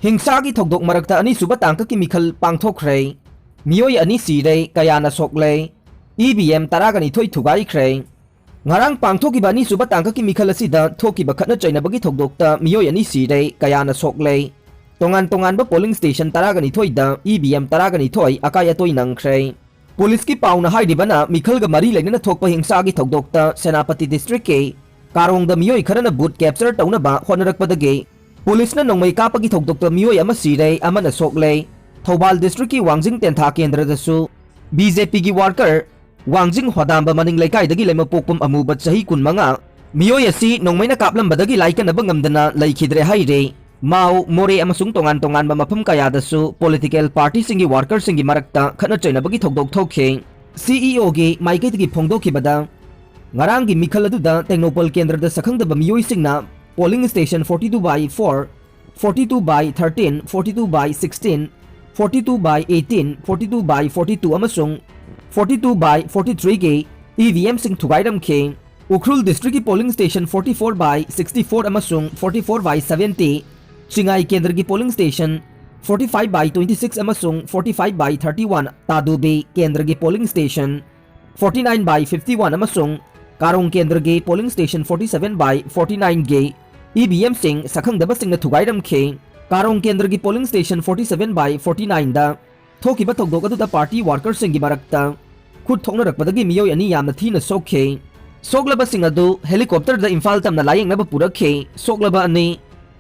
हिंसा की थोकदोक मरक्ता अनि सुबह तांका की मिखल पांगथोखरे मियोई अनि सीरे कयाना सोकले EVM तरागनी थोई थुगाइख्रे ngarang pangthoki bani suba tangka ki mikhal asida thoki ba khatna chaina bagi thokdokta mioi ani sire kayana sokle tongan ba polling station taragani thoida EVM taragani thoi akaya toi nangkhre police ki pauna haidi bana mikhal ga mari leina thokpa hingsa gi thokdokta senapati district ke karong da mioi kharana boot capture tauna ba honarak padage police na nongmai ka pagi thokdokta mioi ama sire amana sokle thobal district ki wangjing tentha kendra da su BJP gi worker Wangjing Hodamba maning laikai dagi lema pokpam amubat sahi kun manga mioi asi nongmaina kaplam badagi laika na bangamdana laikhidre haire mau more amasung tongan ba mafam kaya dasu political party singi worker singi marakta khana chaina bagi thokdok thokhe CEO gi maike dagi phongdoki bada ngarang gi mikhal aduda Technopol kendra da sakhangda ba mioi singna polling station 42/4 42/13 42/16 42/18 42/42 amasung 42/43 के EVM Singh थुगाइरम खे Ukhrul district की polling station 44/64 अमसुंग 44/70 चिंगाई केंद्र की polling station 45/26 अमसुंग 45/31 तादुबे केंद्र की polling station 49/51 अमसुंग कारोंग केंद्र की polling station 47/49 के EVM सिंह सखंगदब सिंह थुगाइरम खे कारोंग केंद्र की पोलिंग स्टेशन 47/49 दा थोकिबा थोकदोक अदुदा पार्टी वर्कर सिंगी मरक्ता खुद थोकनरकपदगी मियोई अनि यामना थीना सोखे सोकलबा सिंग अदु हेलीकॉप्टर दा इम्फाल तमना लायंगनबा पुरखे सोकलबा अनि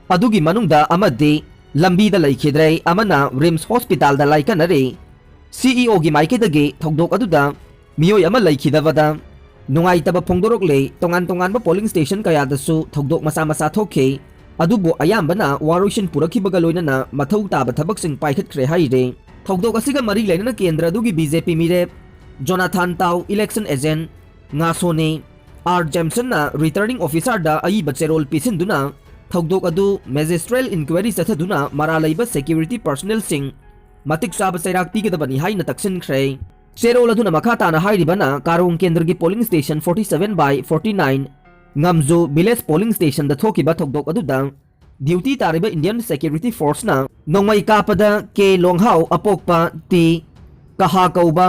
अदुगी मनुंगदा अमदे लंबी दा लैखिद्रे अमना रिम्स हॉस्पिटल दा लाइकनरे CEO गी माइकेदगे थोकदोक अदुदा मियोई अमा लैखिदबदा नुंगाइतबा फोंगदोरकले तोंगान बा पोलिंग स्टेशन कयादसु थोकदोक मसा मसा थोखे अदुबो अयामबना वारोइशन पुरखिबगा लोइनना मथौ ताबा थबकसिंग पाइखतख्रे हाइरे थोकदोक असिगा मरी लेना केंद्र अदुगी BJP मिरेप जोनाथन ताउ election agent ngaSone R Jameson na returning officer da ai bcherol pisinduna थोकदोक अदु मैजिस्ट्रेल inquiry सथदुना मरालैबा security personnel sing matik sab sairak pigedabani haina taksinkhre cherol aduna makata na hairibana karong केंद्र की polling station 47/49 ngamju village polling station da thokiba थोकदोक अदुदा duty तारिबा Indian security force ना नोंगमई कापदा के लोंगहाउ अपोकपा T कहा कौबा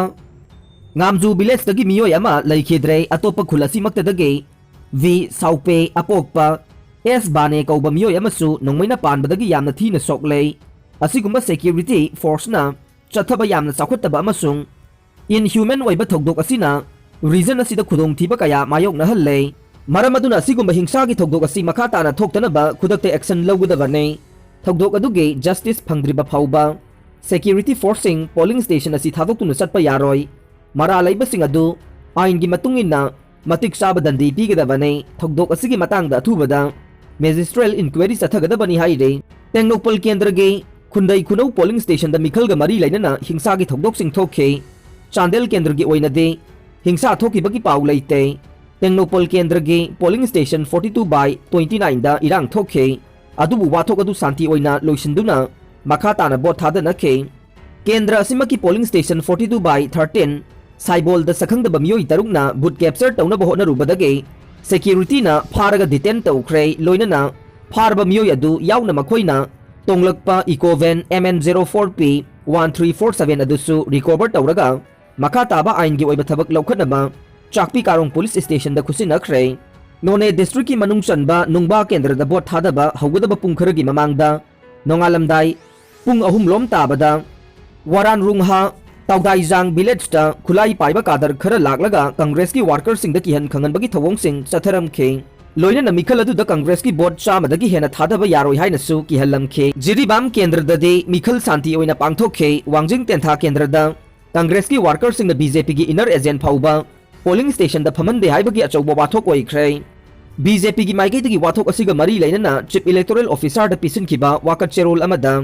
ngamju village dagi mioi ama laikhidre atopa khulasi maktadage V saupe apokpa S bane kauba mioi amasu nongmaina panbadagi yamna thina sokle asigumba security force na chathaba yamna sakhutaba amasung inhuman oiba thokdok asina reason asida khudong thiba kaya mayok na halle maram aduna asigumba hingsa gi thokdok asi makhata na thoktanaba khudakte action lawgudabane thokdok aduge justice phangdriba phauba security forcing polling station asi thadoktuna satpa yaroi mara laiba sing adu ain gi matungina matik saba dandi pigedabane thokdok asigi matangda thubada magistrate inquiry sathagadabani haire Technopol kendra ge khundai khunau polling station da mikhal ga mari lainana hingsa gi thokdok sing thokhe Chandel kendra gi oina de hingsa thoki bagi pau laite Technopol kendra ge polling station 42/29 da irang thokhe adubu wathok adu santi oina loisinduna makhata na bot thada nakhe kendra asimaki polling station 42/13 saibol da sakhangda bamioi tarukna boot capture tauna bahona rubadage security na pharaga detain tawkhre loinana pharba mioi adu yauna makhoina tonglakpa ecovan MN04P 1347 adusu recover tawraga makhata ba ain gi oiba thabak laukhanaba chakpi karong police station da khusinakre none district ki manung chanba nungba kendra da bot thadaba hawgadaba pungkhara gi mamangda nongalamdai pung ahum lom tabada waran rungha Thugaikhre village ta khulai paiba kadar khara laklaga congress ki worker sing da kihan khangan bagi thawong sing chatharam khe loina na mikhal adu da congress ki board chama dagi hena thadaba yaroi haina su ki halam khe jiribam kendra da de mikhal santi oina pangthok khe wangjing tentha kendra da congress ki worker sing da BJP ki inner agent phauba polling station da phaman de haibagi achauba wathok oikhre BJP ki maike dagi wathok asiga mari laina na chief electoral officer da pisin kiba wakat cherol amada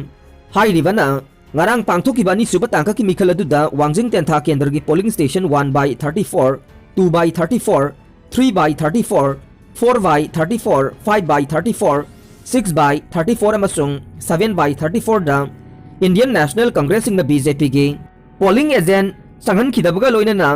hairibana ngarang pangthokiba ni suba tangka ki mikhal aduda wangjing tentha kendra gi polling station 1/34 2/34 3/34 4/34 5/34 6/34 amasung 7/34 da Indian National Congress in the BJP gi polling agent sanghan khidabaga loinana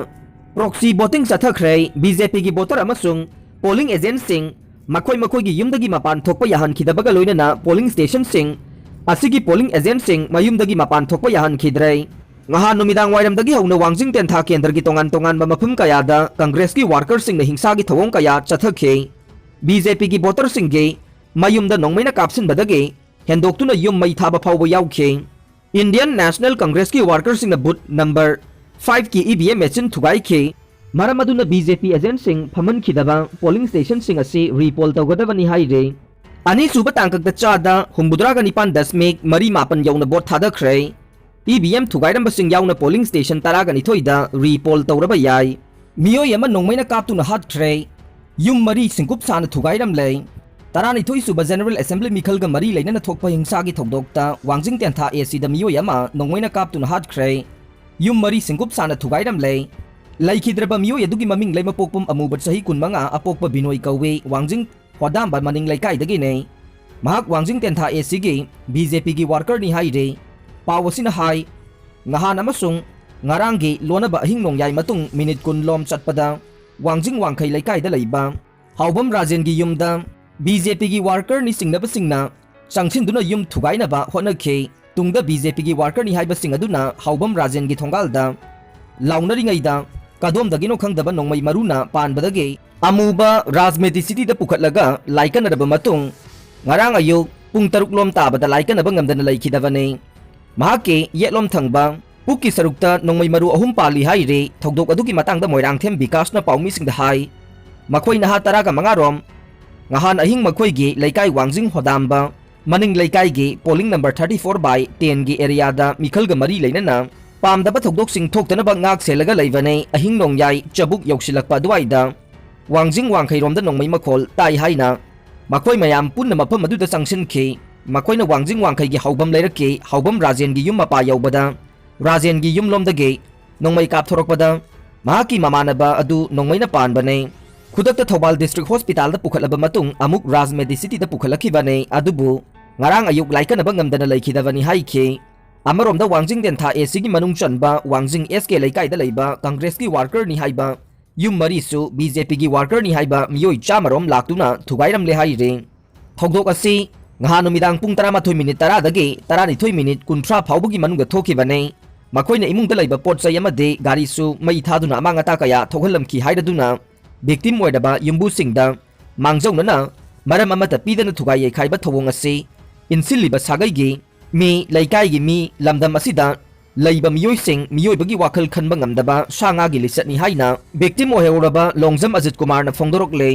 proxy voting sathakhre BJP gi voter amasung polling agent sing makhoi gi yumdagi mapan thokpa yahan khidabaga loinana polling station sing asigi polling agent sing mayumdagi mapan thokpa yahankhidre ngaha numidang wairamdagi hauna wangjing tentha kendra gi tongan mafum kaya da congress ki workers sing na hingsa gi thawong kaya chathakhe BJP ki voter sing ge mayumda nongmaina kapsin badage hendoktuna yum mai thaba phawba yaukhe Indian National Congress ki workers sing na booth number 5 ki EVM machine Thugaikhre maramaduna BJP agent sing phaman khidaba polling station sing asi repoll tawgadabani haire ani suba tangkak da chada humbudraga nipan dasmek mari mapan yauna bot thadakhre EVM Thugairam basing yauna polling station taraga ni thoida repoll tawraba yai Meeoi ama nongmaina kaptuna hatkre yum mari singkup sana Thugairam lei tarani thoi suba General Assembly mikhal ga mari leina na thokpa hingsa gi thokdokta wangjing tentha AC da Meeoi ama nongmaina kaptuna hatkre yum mari singkup sana Thugairam lei laikhidraba Meeoi adugi maming leima pokpum amubat sahi kunmanga apokpa Binoi kawe wangjing hodam ba maning laikai dagi ne mahak wangjing tentha AC gi BJP gi worker ni haire pawasina hai ngahan amasung ngarangi lona ba hingnong yai matung minute kun lom chatpada wangjing wangkhai laikai da leiba haubam rajen gi yumda BJP gi worker ni singnaba singna sangchin duna yum thugaina ba honakhe tungda BJP gi worker ni haiba sing aduna haubam rajen gi thongalda launari ngaida kadom dagino khangdaba nongmai maruna panbadage amuba rajmeti city da pukhatlaga laikanadaba matung ngarang ayuk pung taruk lom tabada laikanaba ngamdana laikhidabane mahake yetlom thangba puki sarukta nongmai maru ahum pali haire thogdok adugi matangda moirang them bikas na paumi singda hai makhoi na ha taraga mangarom ngahan ahing makhoi gi laikai wangjing hodamba maning laikai gi polling number 34 by 10 gi area da mikhal ga mari leinana pamdaba thogdok sing thoktana ba ngak selaga leibane ahing nongyai chabuk yoksilakpa duaida wangjing wangkhai romda nongmai makhol tai haina makhoi mayam punna mafam aduda sangsin khe makoina wangjing wangkhai gi haubam leirake haubam rajen gi yum mapa yaubada rajen gi yum lomdage nongmai kap thorokpada mahaki mamanaba adu nongmaina panbane khudakta Thobal district hospital da pukhalaba matung amuk Rajmeti city da pukhalakibane adubu ngarang ayuk laikanaba ngamdana laikhidabani haikhe amaromda wangjing tentha AC gi manung chanba wangjing SK laikai da leiba congress ki worker ni haiba yum mari su BJP gi worker ni haiba Meeoi chamarom laktuna Thugairam le haire thogdok asi ngahan numidang pung 12 minute taradagi 12 minute kuntra phawbugi manungda thokibane makoina imungda leiba potchai amade gari su mai thaduna amangata kaya thoghalamki hairaduna victim oidaba yumbu singda mangjaunana maram amata pidana thugai khaiba thobong asi insiliba sagai gi mi laikai gi mi lamdam asida leiba Meeoi sing Meeoi bagi wakhal khanba ngamdaba sanga gi lisat ni haina victim oheuraba longjam Ajit Kumar na phongdorok le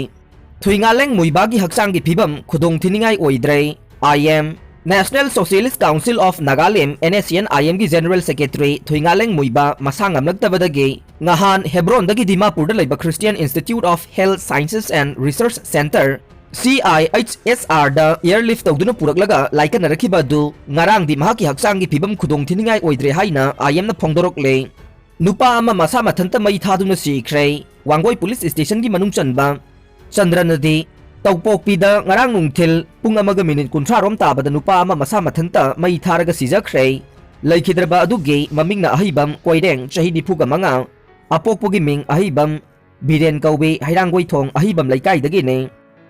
Thugaikhre muibagi haksang gi phibam khudong thiningai oidre IM National Socialist Council of Nagaland NSCN IM gi General Secretary Thugaikhre muiba masang amlaktabadagi ngahan Hebron dagi Dimapur da leiba Christian Institute of Health Sciences and Research Center CIHSR da airlift tawduna puraklaga laikanarakiba du ngarang di mahaki haksang gi phibam khudong thiningai oidre haina IM na phongdorok le nupa ama masa mathanta mai thaduna sikre wangoi police station gi manung chanba Chandranadi Tawpokpida ngarang nungthil pung amaga minute kunthra rom tabada nupa ama masa mathanta mai tharaga sijakhre laikhidraba adugi mamingna ahibam koireng chahi nifuga manga apokpogi ming ahibam Biren kaube hairangoi thong ahibam laikai dagi ne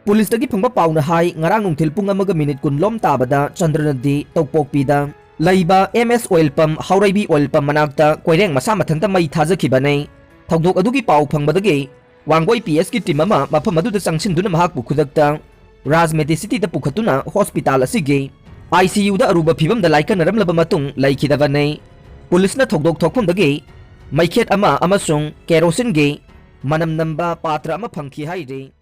police dagi phangba pauna hai ngarang nungthil pung amaga minute kun lom tabada Chandranadi Tawpokpida laiba MS oil pump hauraibi oil pump manakta koireng masa mathanta mai thajakhibane thogdok adugi pau phangbadagi Wangoi PS ki team ama mafam aduda sangsin-duna mahakpu khudakta Rajmeti city da pukhatuna hospital asigi ICU da aruba phibam da laikanaramlaba matung laikhidabane police na thogdok thokphumdagi maikhet ama amasung kerosene gi manam namba patra ama phangki haire